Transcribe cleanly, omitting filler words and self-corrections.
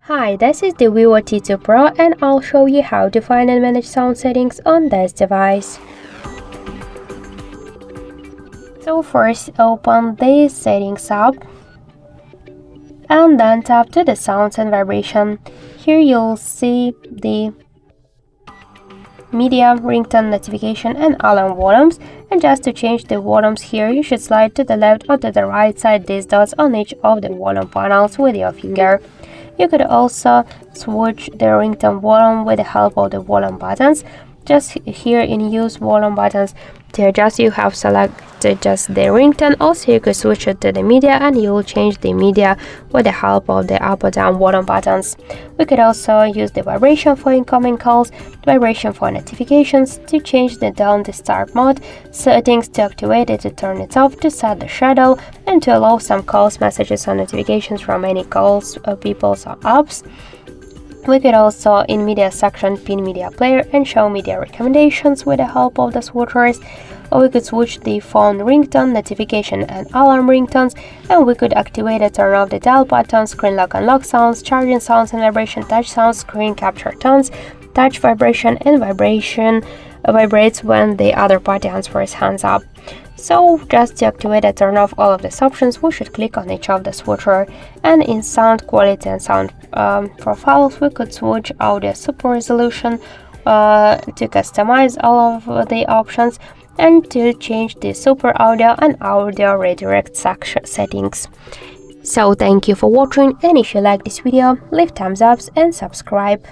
Hi, this is the VIVO T2 Pro and I'll show you how to find and manage sound settings on this device. So first open the settings app and then tap to the sounds and vibration. Here you'll see the media, ringtone, notification and alarm volumes, and just to change the volumes here you should slide to the left or to the right side these dots on each of the volume panels with your finger. You could also switch the ringtone volume with the help of the volume buttons. Just here in use volume buttons to adjust you have selected just the ringtone. Also you could switch it to the media and you will change the media with the help of the up or down volume buttons. We could also use the vibration for incoming calls, vibration for notifications, to change the down the start mode, settings to activate it, to turn it off, to set the shadow, and to allow some calls, messages or notifications from any calls, people or apps. We could also in media section pin media player and show media recommendations with the help of the switchers, or we could switch the phone ringtone, notification and alarm ringtones, and we could activate and turn off the dial buttons, screen lock and lock sounds, charging sounds and vibration, touch sounds, screen capture tones, touch vibration, and vibration vibrates when the other party answers hands up. So just to activate and turn off all of these options, we should click on each of the switcher, and in sound quality and sound profiles we could switch audio super resolution to customize all of the options and to change the super audio and audio redirect settings. So thank you for watching, and if you like this video leave thumbs up and subscribe.